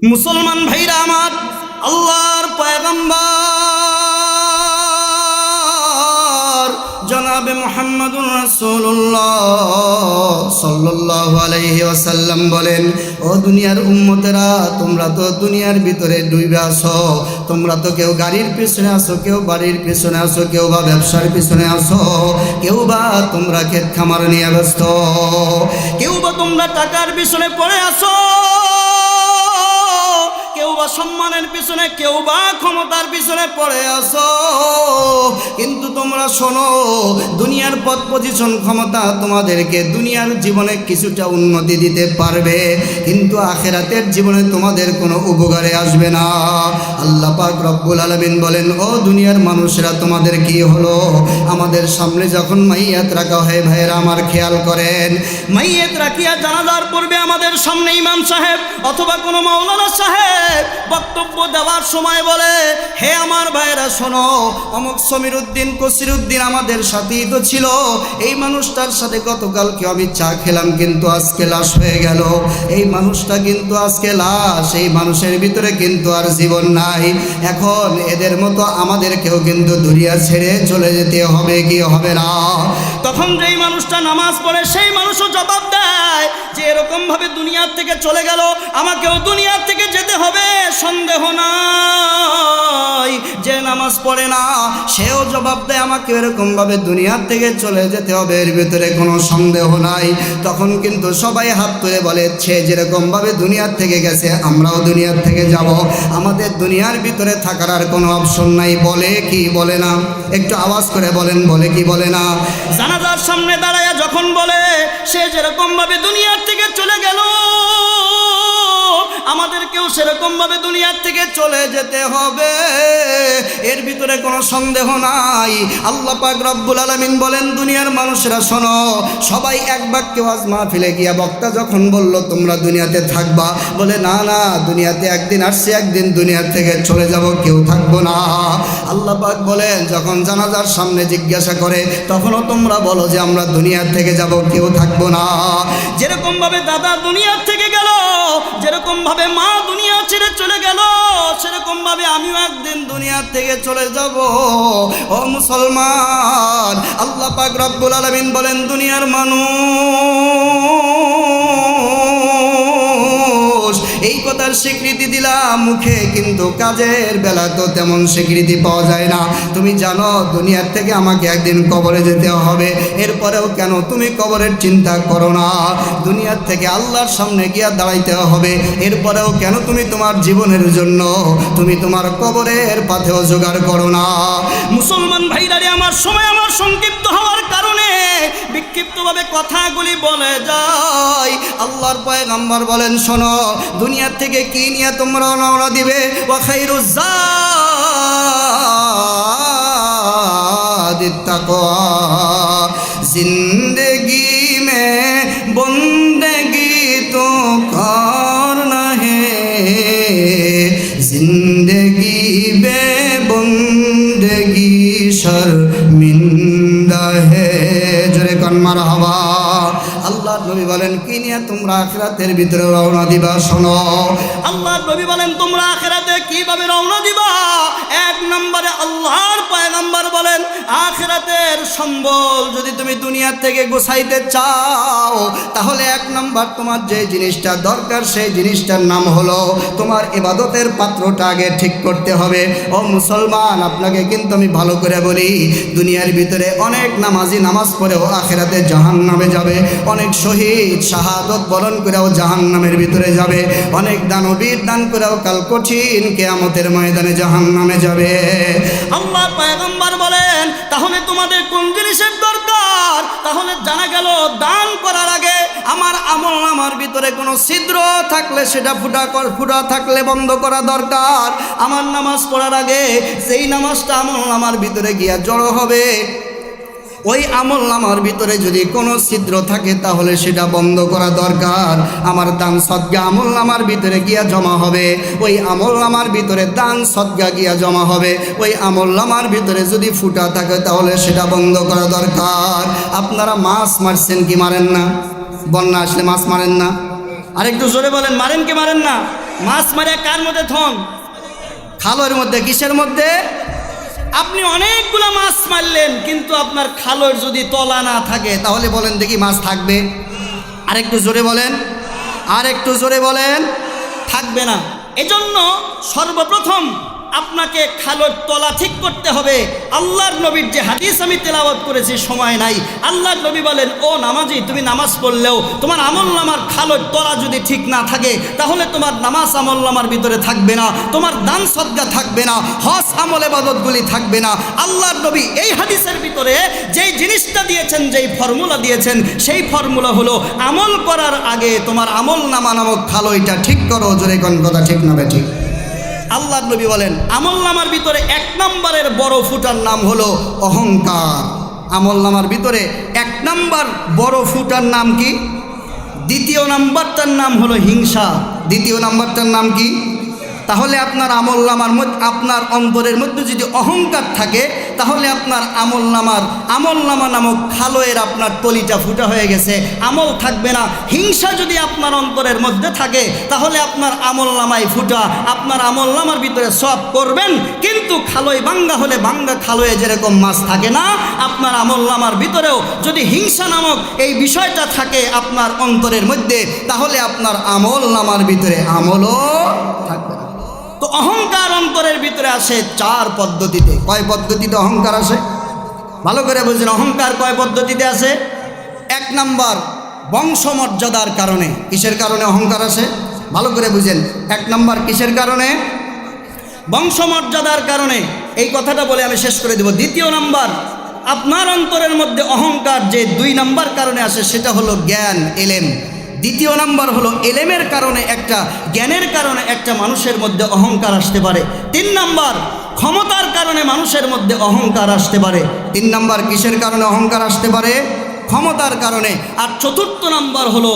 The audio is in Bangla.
মুসলমান ভাইরা আমার, আল্লাহর পয়গম্বর জনাবে মুহাম্মদুর রাসূলুল্লাহ সাল্লাল্লাহু আলাইহি ওয়াসাল্লাম বলেন, ও দুনিয়ার উম্মতেরা, তোমরা তো দুনিয়ার ভিতরে ডুবে আছো। তোমরা তো কেউ গাড়ির পিছনে আসো, কেউ বাড়ির পিছনে আসো, কেউ বা ব্যবসার পিছনে আসো, কেউ বা তোমরা ক্ষেত খামার নিয়ে ব্যস্ত, কেউ বা তোমরা টাকার পিছনে পড়ে আসো, কেউ বা সম্মানের পিছনে, কেউ বা ক্ষমতার পিছনে পড়ে আসো। কিন্তু তোমরা শোনো, দুনিয়ার পদ পজিশন ক্ষমতা তোমাদেরকে দুনিয়ার জীবনে কিছুটা উন্নতি দিতে পারবে, কিন্তু আখিরাতের জীবনে তোমাদের কোনো উপকারে আসবে না। আল্লাহ পাক রব্বুল আলামিন বলেন, ও দুনিয়ার মানুষরা, তোমাদের কি হলো? আমাদের সামনে যখন মাইয়াত রাখা হয়, ভাইয়েরা আমার খেয়াল করেন, মাইয়াত রাখিয়া জানাজার পূর্বে আমাদের সামনে ইমাম সাহেব অথবা কোনো মাওলানা সাহেব বক্তব্য দেওয়ার সময় বলে, হে আমার ভাইয়েরা শোনো, অমুক সমীর উদ্দিন কসির উদ্দিন আমাদের সাথেই তো ছিল, এই মানুষটার সাথে গতকালকে আমি চা খেলাম, কিন্তু আজকে লাশ হয়ে গেল। এই মানুষটা কিন্তু আজকে লাশ, এই মানুষের ভিতরে কিন্তু আর জীবন নাই। এখন এদের মতো আমাদেরকেও কিন্তু দুনিয়া ছেড়ে চলে যেতে হবে, কি হবে না? তখন যেই মানুষটা নামাজ পড়ে সেই মানুষও জবাব দেয় যে এরকমভাবে দুনিয়ার থেকে চলে গেল, আমাকেও দুনিয়ার থেকে যেতে হবে, সন্দেহ নাই। যে নামাজ পড়ে না সেও জবাব দেয়, আমাকে এরকমভাবে দুনিয়ার থেকে চলে যেতে হবে, এর ভিতরে কোনো সন্দেহ নাই। তখন কিন্তু সবাই হাত তুলে বলে, সে যেরকমভাবে দুনিয়ার থেকে গেছে আমরাও দুনিয়ার থেকে যাব, আমাদের দুনিয়ার ভিতরে থাকার আর কোনো অপশন নাই। বলে কি বলে না? একটু আওয়াজ করে বলেন, বলে কি বলে না? জানাজার সামনে দাঁড়ায়া যখন বলে, সে যেরকমভাবে দুনিয়ার থেকে চলে গেল, আমাদেরকেও সেরকমভাবে দুনিয়ার থেকে চলে যেতে হবে, এর ভিতরে কোনো সন্দেহ নাই। আল্লাহ পাক রব্বুল আলামিন বলেন, দুনিয়ার মানুষেরা শোনো, সবাই এক বাক্যে ওয়াজ মাহফিলে গিয়া বক্তা যখন বলল তোমরা দুনিয়াতে থাকবা, বলে না না, দুনিয়াতে একদিন আসছে, একদিন দুনিয়ার থেকে চলে যাব, কেউ থাকবো না। আল্লাহ পাক বলেন, যখন জানাজার সামনে জিজ্ঞাসা করে তখনও তোমরা বলো যে আমরা দুনিয়ার থেকে যাব, কেউ থাকবো না। যেরকমভাবে দাদা দুনিয়ার থেকে গেল, যেরকমভাবে মা দুনিয়া ছেড়ে চলে গেল, সেরকমভাবে আমিও একদিন দুনিয়ার থেকে চলে যাব। ও মুসলমান, আল্লাহ পাক রব্বুল আলামিন বলেন, দুনিয়ার মানুষ এই কথার স্বীকৃতি দিলাম মুখে, কিন্তু কাজের বেলা তো তেমন স্বীকৃতি পাওয়া যায় না। তুমি জানো দুনিয়ার থেকে আমাকে একদিন কবরে যেতে হবে, এরপরেও কেন তুমি কবরের চিন্তা করো না? দুনিয়ার থেকে আল্লাহর সামনে গিয়া দাঁড়াইতে হবে, এরপরেও কেন তুমি তোমার জীবনের জন্য তুমি তোমার কবরের পাথেও জোগাড় করো না? মুসলমান ভাইরারে আমার, সময় আমার সংক্ষিপ্ত হওয়ার কারণে বিক্ষিপ্তভাবে কথাগুলি বলে যায়। আল্লাহর পয়গম্বর বলেন, শোনো, দুনিয়ার থেকে কি নিয়ে তোমরা রওনা দিবে? ওয়া খায়রুজ জাদিত তাকওয়া, জিন্দেগি মে বন্দেগি তো করনা হে, জিন্দেগি বে বন্দেগি শর্মিন্দা হে। জোরে কোন মারহাবা। আল্লাহর নবী বলেন, কি নিয়ে তোমরা আখিরাতের ভিতরে রওনা দিবা? শোনো, আল্লাহর নবী বলেন, তোমরা আখিরাতে কিভাবে রওনা দিবা? এক নম্বরে আল্লাহর পয়গম্বর বলেন, আখিরাতের সম্বল যদি তুমি দুনিয়ার থেকে গোছাইতে চাও, তাহলে এক নম্বর তোমার যে জিনিসটা দরকার সেই জিনিসটার নাম হলো তোমার ইবাদতের পাত্রটা আগে ঠিক করতে হবে। ও মুসলমান, আপনাকে কিন্তু আমি ভালো করে বলি, দুনিয়ার ভিতরে অনেক নামাজি নামাজ পড়েও আখিরাতে জাহান্নামে যাবে, অনেক শহীদ শাহাদত বরণ করেও জাহান্নামের ভিতরে যাবে, অনেক দানবীর দান করেও কাল কঠিন কিয়ামতের ময়দানে জাহান্নামে যাবে। আল্লাহ পয়গম্বর বলেন, তাহলে তোমাদের কোন জিনিসের দরকার? তাহলে জানা গেল, দান করার আগে আমার আমলনামার ভিতরে কোনো ছিদ্র থাকলে সেটা ফুটা থাকলে বন্ধ করা দরকার। আমার নামাজ পড়ার আগে যেই নামাজটা আমলনামার ভিতরে গিয়া জড়ো হবে, ওই আমলনামার ভিতরে যদি কোনো ছিদ্র থাকে তাহলে সেটা বন্ধ করা দরকার। আমার দান সদকা আমলনামার ভিতরে গিয়া জমা হবে, ওই আমলনামার ভিতরে দান সদকা গিয়া জমা হবে, ওই আমলনামার ভিতরে যদি ফুটা থাকে তাহলে সেটা বন্ধ করা দরকার। আপনারা মাছ মারছেন কি মারেন না? বন্যা আসলে মাছ মারেন না? আরেকটু জোরে বলেন, মারেন কি মারেন না? মাছ মারে কার মধ্যে থন? খালের মধ্যে। কিসের মধ্যে? আপনি অনেকগুলো মাছ মারলেন, কিন্তু আপনার খালের যদি তলা না থাকে তাহলে বলেন দেখি মাছ থাকবে? আরেকটু জোরে বলেন, আর একটু জোরে বলেন। থাকবে না। এজন্য সর্বপ্রথম আপনাকে খালের তলা ঠিক করতে হবে। আল্লাহর নবীর যে হাদিস আমি তেলাওয়াত করেছি, সময় নাই, আল্লাহর নবী বলেন, ও নামাজি, তুমি নামাজ পড়লেও তোমার আমলনামার খালের তলা যদি ঠিক না থাকে তাহলে তোমার নামাজ আমলনামার ভিতরে থাকবে না, তোমার দান সদকা থাকবে না, হজ আমল ইবাদতগুলি থাকবে না। আল্লাহর নবী এই হাদিসের ভিতরে যেই জিনিসটা দিয়েছেন, যেই ফর্মুলা দিয়েছেন, সেই ফর্মুলা হলো আমল করার আগে তোমার আমলনামা নামক খালইটা ঠিক করো। জোরে কোন কথা ঠিক না ঠিক? আল্লাহর নবী বলেন আমলনামার ভিতরে 1 নম্বরের বড় ফুটার নাম হলো অহংকার। আমলনামার ভিতরে 1 নম্বর বড় ফুটার নাম কি? দ্বিতীয় নাম্বারটার নাম হলো হিংসা। দ্বিতীয় নাম্বারটার নাম কি? তাহলে আপনার আমলনামার মধ্যে, আপনার অন্তরের মধ্যে যদি অহংকার থাকে তাহলে আপনার আমলনামা নামক খালয়ের আপনার তলিটা ফুটা হয়ে গেছে, আমল থাকবে না। হিংসা যদি আপনার অন্তরের মধ্যে থাকে তাহলে আপনার আমলনামায় ফুটা, আপনার আমলনামার ভিতরে সব করবেন, কিন্তু খালয় বাঙ্গা হলে বাঙ্গা খালয়ে যেরকম মাছ থাকে না, আপনার আমলনামার ভিতরেও যদি হিংসা নামক এই বিষয়টা থাকে আপনার অন্তরের মধ্যে, তাহলে আপনার আমলনামার ভিতরে আমলও থাকবে না। তো অহংকার অন্তরের ভিতরে আসে 4 পদ্ধতিতে। কয় পদ্ধতিতে অহংকার আসে? ভালো করে বুঝুন, অহংকার কয় পদ্ধতিতে আসে? 1 নম্বর বংশমর্যাদার কারণে। কিসের কারণে অহংকার আসে? ভালো করে বুঝেন। 1 নম্বর কিসের কারণে? বংশমর্যাদার কারণে। এই কথাটা বলে আমি শেষ করে দেব। দ্বিতীয় নম্বর, আপনার অন্তরের মধ্যে অহংকার যে 2 নম্বর কারণে আসে সেটা হলো জ্ঞান, এলেম। দ্বিতীয় নাম্বার হলো এলেমের কারণে, একটা জ্ঞানের কারণে একটা মানুষের মধ্যে অহংকার আসতে পারে। 3 নাম্বার ক্ষমতার কারণে মানুষের মধ্যে অহংকার আসতে পারে। 3 নাম্বার কিসের কারণে অহংকার আসতে পারে? ক্ষমতার কারণে। আর 4র্থ নাম্বার হলো